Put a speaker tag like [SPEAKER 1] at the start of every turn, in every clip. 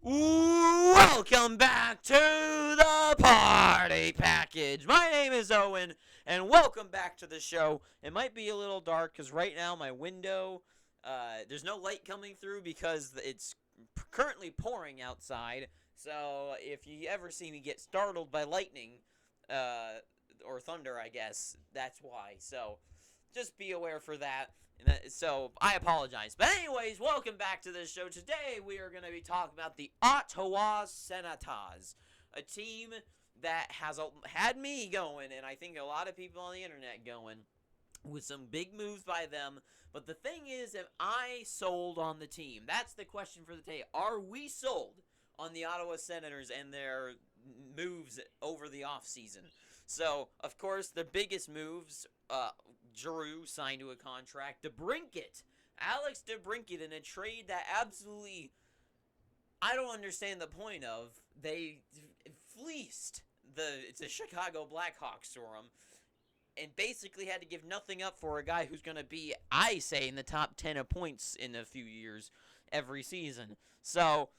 [SPEAKER 1] Welcome back to the party package. My name is Owen, and welcome back to the show. It might be a little dark because right now my window, there's no light coming through because it's currently pouring outside. So if you ever see me get startled by lightning, or thunder, I guess, that's why. So just be aware for that. So I apologize. But anyways, welcome back to this show. Today we are going to be talking about the Ottawa Senators, a team that has had me going, and I think a lot of people on the internet going, with some big moves by them. But the thing is, am I sold on the team? That's the question for the day. Are we sold on the Ottawa Senators and their moves over the offseason? So, of course, the biggest moves, Giroux signed to a contract. Alex DeBrincat in a trade that absolutely, I don't understand the point of. They fleeced the Chicago Blackhawks for him and basically had to give nothing up for a guy who's going to be, I say, in the top 10 of points in a few years every season. So,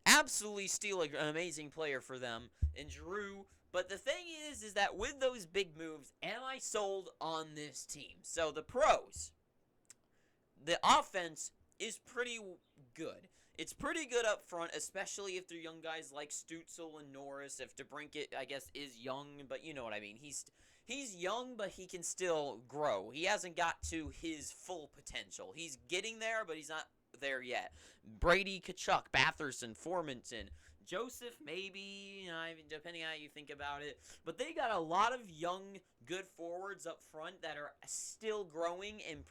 [SPEAKER 1] absolutely steal an amazing player for them in Giroux. But the thing is that with those big moves, am I sold on this team? So the pros, the offense is pretty good. It's pretty good up front, especially if they're young guys like Stützle and Norris. If DeBrincat, I guess, is young, but you know what I mean. He's young, but he can still grow. He hasn't got to his full potential. He's getting there, but he's not there yet. Brady, Tkachuk, Batherson, Formanton, Joseph, maybe, depending on how you think about it. But they got a lot of young, good forwards up front that are still growing and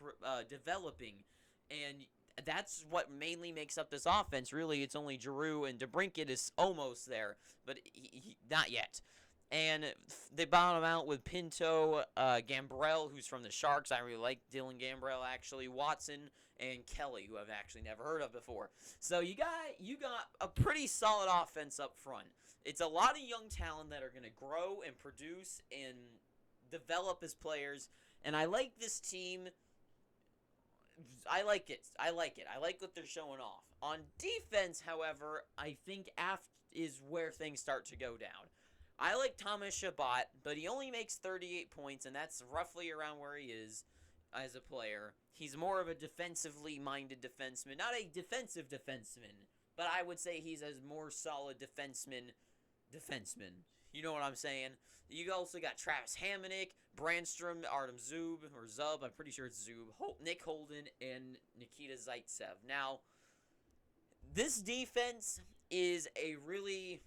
[SPEAKER 1] developing. And that's what mainly makes up this offense. Really, it's only Giroux, and DeBrincat is almost there, but he not yet. And they bottom out with Pinto, Gambrell, who's from the Sharks. I really like Dylan Gambrell, actually. Watson, and Kelly, who I've actually never heard of before. So you got a pretty solid offense up front. It's a lot of young talent that are going to grow and produce and develop as players. And I like this team. I like it. I like what they're showing off. On defense, however, I think is where things start to go down. I like Thomas Chabot, but he only makes 38 points, and that's roughly around where he is as a player. He's more of a defensively minded defenseman. Not a defensive defenseman, but I would say he's a more solid defenseman. You know what I'm saying? You also got Travis Hamonic, Brandstrom, Artem Zub, I'm pretty sure it's Zub, Nick Holden, and Nikita Zaitsev. Now, this defense is a really...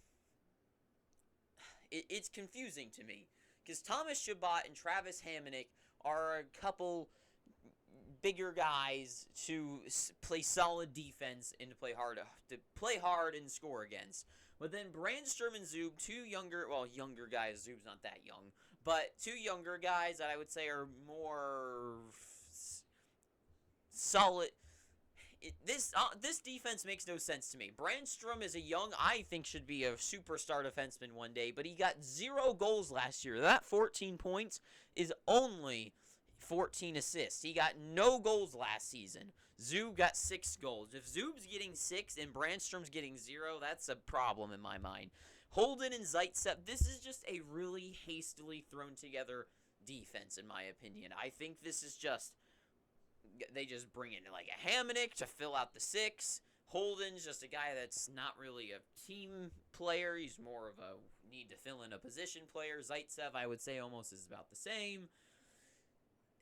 [SPEAKER 1] It's confusing to me, because Thomas Chabot and Travis Hamonic are a couple bigger guys to play solid defense and to play hard and score against. But then Brandstrom and Zub, younger guys. Zub's not that young, but two younger guys that I would say are more solid. This defense makes no sense to me. Brandstrom is I think should be a superstar defenseman one day, but he got 0 goals last year. That 14 points is only 14 assists. He got no goals last season. Zub got 6 goals. If Zub's getting 6 and Brandstrom's getting 0, that's a problem in my mind. Holden and Zaitsev, this is just a really hastily thrown together defense, in my opinion. I think this is just... They just bring in like a Hamonic to fill out the 6. Holden's just a guy that's not really a team player. He's more of a need to fill in a position player. Zaitsev, I would say, almost is about the same.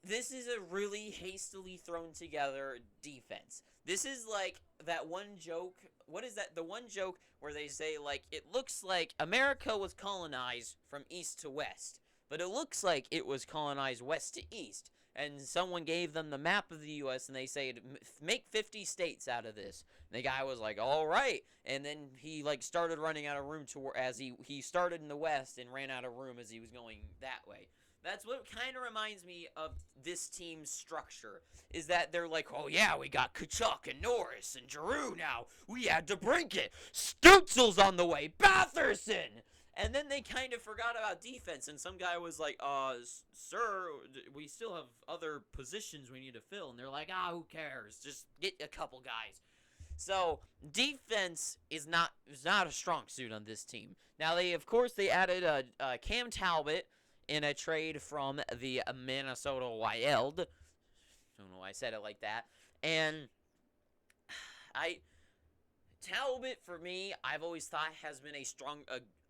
[SPEAKER 1] This is a really hastily thrown together defense. This is like that one joke. What is that? The one joke where they say, like, it looks like America was colonized from east to west, but it looks like it was colonized west to east. And someone gave them the map of the U.S., and they say, make 50 states out of this. And the guy was like, all right. And then he, like, started running out of room as he started in the west and ran out of room as he was going that way. That's what kind of reminds me of this team's structure, is that they're like, oh, yeah, we got Tkachuk and Norris and Giroux now. We had DeBrincat. Stützle's on the way. Batherson. And then they kind of forgot about defense, and some guy was like, sir, we still have other positions we need to fill. And they're like, who cares? Just get a couple guys. So defense is not a strong suit on this team. Now they added Cam Talbot in a trade from the Minnesota Wild. I don't know why I said it like that. And I Talbot, for me, I've always thought has been a strong,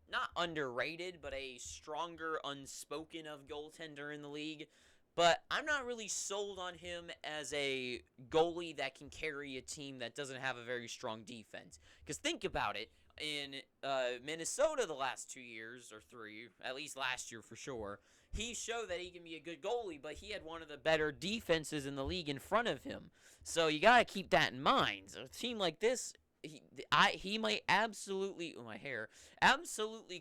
[SPEAKER 1] not underrated, but a stronger unspoken of goaltender in the league. But I'm not really sold on him as a goalie that can carry a team that doesn't have a very strong defense. Because think about it. In Minnesota the last 2 years, or 3, at least last year for sure, he showed that he can be a good goalie, but he had one of the better defenses in the league in front of him. So you got to keep that in mind. A team like this, he might absolutely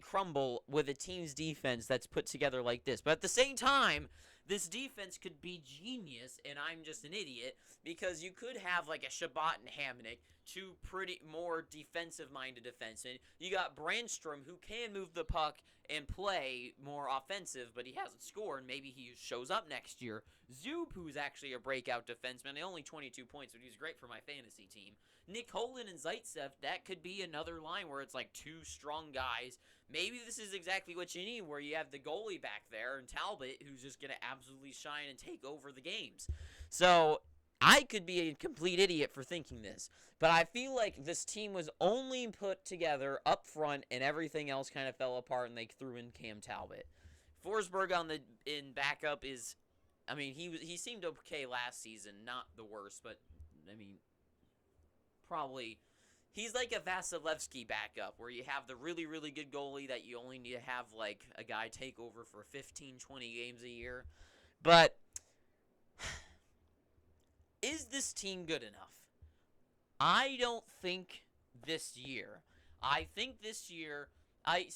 [SPEAKER 1] crumble with a team's defense that's put together like this. But at the same time, this defense could be genius, and I'm just an idiot, because you could have like a Shabbat and Hamonic, two pretty more defensive-minded defensemen. You got Brandstrom, who can move the puck and play more offensive, but he hasn't scored. Maybe he shows up next year. Zub, who's actually a breakout defenseman, only 22 points, but he's great for my fantasy team. Nick Holden and Zaitsev, that could be another line where it's like two strong guys. Maybe this is exactly what you need, where you have the goalie back there and Talbot, who's just going to absolutely shine and take over the games. So I could be a complete idiot for thinking this, but I feel like this team was only put together up front and everything else kind of fell apart, and they threw in Cam Talbot. Forsberg in backup is, I mean, he seemed okay last season, not the worst, but I mean, probably he's like a Vasilevsky backup, where you have the really, really good goalie that you only need to have like a guy take over for 15, 20 games a year. But is this team good enough? I don't think this year. I think this year, I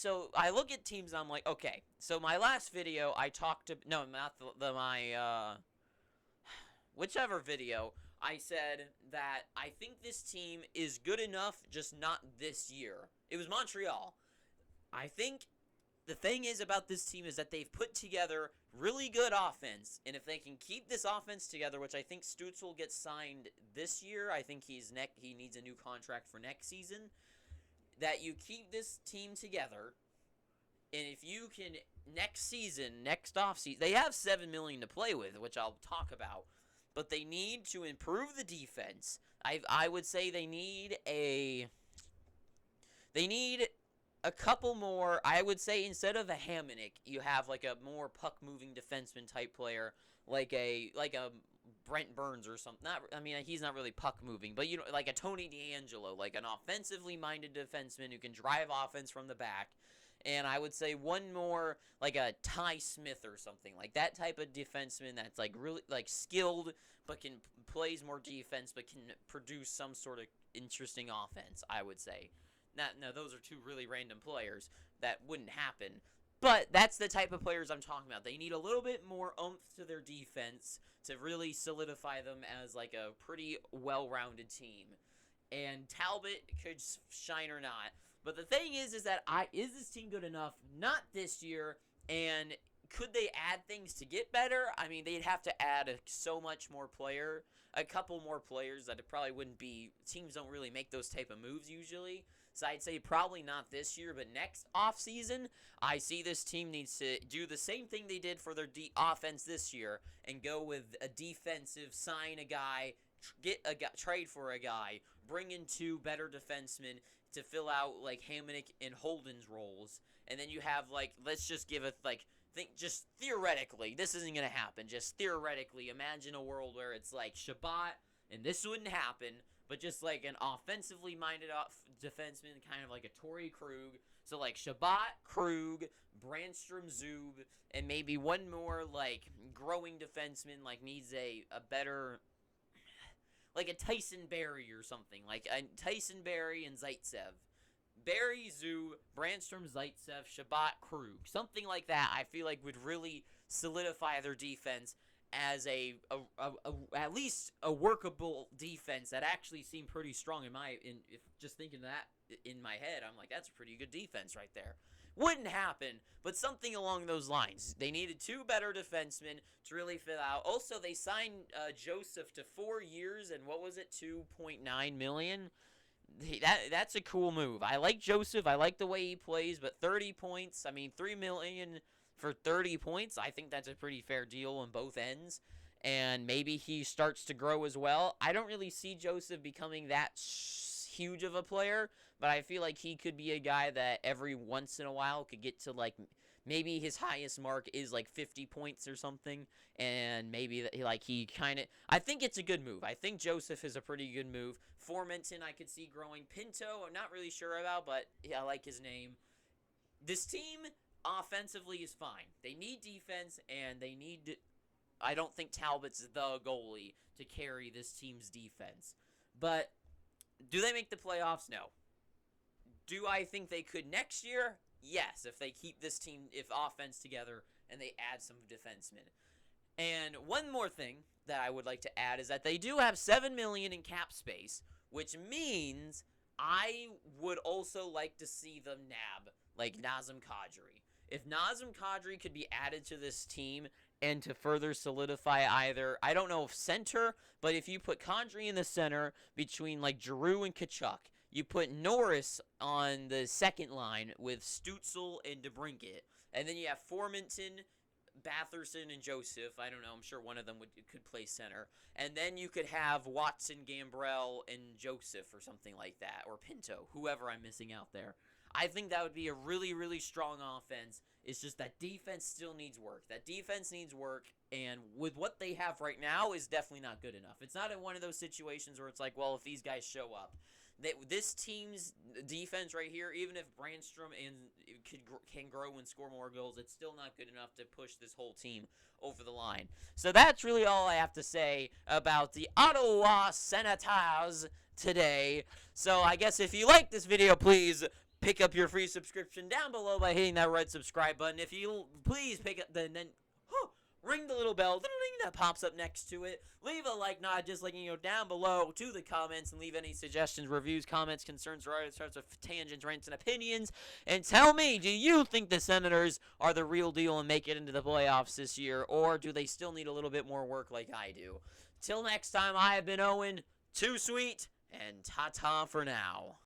[SPEAKER 1] look at teams and I'm like, okay, so my last video I talked to, no, not whichever video, I said that I think this team is good enough, just not this year. It was Montreal. I think the thing is about this team is that they've put together really good offense, and if they can keep this offense together, which I think Stützle gets signed this year, I think he needs a new contract for next season, that you keep this team together, and if you can next offseason, they have $7 million to play with, which I'll talk about, but they need to improve the defense. I would say they need a couple more. I would say instead of a Hamonic, you have like a more puck-moving defenseman type player, like a Brent Burns or something. He's not really puck-moving, but like a Tony DeAngelo, like an offensively minded defenseman who can drive offense from the back. And I would say one more, like a Ty Smith or something, like that type of defenseman that's like really like skilled, but plays more defense, but can produce some sort of interesting offense. I would say. No, those are two really random players. That wouldn't happen. But that's the type of players I'm talking about. They need a little bit more oomph to their defense to really solidify them as like a pretty well-rounded team. And Talbot could shine or not. But the thing is that is this team good enough? Not this year. And could they add things to get better? I mean, they'd have to add a couple more players that it probably wouldn't be. Teams don't really make those type of moves usually. So I'd say probably not this year, but next offseason, I see this team needs to do the same thing they did for their offense this year and go with a defensive, sign a guy, trade for a guy, bring in two better defensemen to fill out like Hamonic and Holden's roles. And then you have like, let's just give it like, just theoretically, this isn't going to happen. Just theoretically, imagine a world where it's like Shabbat, and this wouldn't happen, but just like an offensively minded defenseman, kind of like a Torrey Krug. So like Shabbat, Krug, Brandstrom, Zub, and maybe one more like growing defenseman like needs a better, like a Tyson Berry or something. Like a Tyson Berry and Zaitsev. Berry, Zub, Brandstrom, Zaitsev, Shabbat, Krug. Something like that I feel like would really solidify their defense as at least a workable defense that actually seemed pretty strong if just thinking that in my head, I'm like, that's a pretty good defense right there. Wouldn't happen, but something along those lines. They needed two better defensemen to really fill out. Also, they signed Joseph to 4 years and what was it, $2.9 million? that's a cool move. I like Joseph. I like the way he plays, but 30 points, I mean, $3 million for 30 points, I think that's a pretty fair deal on both ends. And maybe he starts to grow as well. I don't really see Joseph becoming that huge of a player, but I feel like he could be a guy that every once in a while could get to, like, maybe his highest mark is like 50 points or something, and maybe he kind of. I think it's a good move. I think Joseph is a pretty good move. Formenton, I could see growing. Pinto, I'm not really sure about, but yeah, I like his name. This team offensively is fine. They need defense, and they need. I don't think Talbot's the goalie to carry this team's defense, but do they make the playoffs? No. Do I think they could next year? Yes, if they keep this team, if offense together, and they add some defensemen. And one more thing that I would like to add is that they do have $7 million in cap space, which means I would also like to see them nab like Nazem Kadri. If Nazem Kadri could be added to this team and to further solidify either, I don't know if center, but if you put Kadri in the center between like Giroux and Kachuk, you put Norris on the second line with Stützle and DeBrincat, and then you have Formenton, Batherson, and Joseph. I don't know. I'm sure one of them could play center. And then you could have Watson, Gambrell, and Joseph or something like that, or Pinto, whoever I'm missing out there. I think that would be a really, really strong offense. It's just that defense still needs work. That defense needs work, and with what they have right now is definitely not good enough. It's not in one of those situations where it's like, well, if these guys show up. This team's defense right here, even if Brandstrom can grow and score more goals, it's still not good enough to push this whole team over the line. So that's really all I have to say about the Ottawa Senators today. So I guess if you like this video, please pick up your free subscription down below by hitting that red subscribe button. If you please pick up then ring the little bell that pops up next to it. Leave a like, not just like, down below to the comments, and leave any suggestions, reviews, comments, concerns, or other sorts of tangents, rants, and opinions. And tell me, do you think the Senators are the real deal and make it into the playoffs this year, or do they still need a little bit more work like I do? Till next time, I have been Owen, too sweet, and ta-ta for now.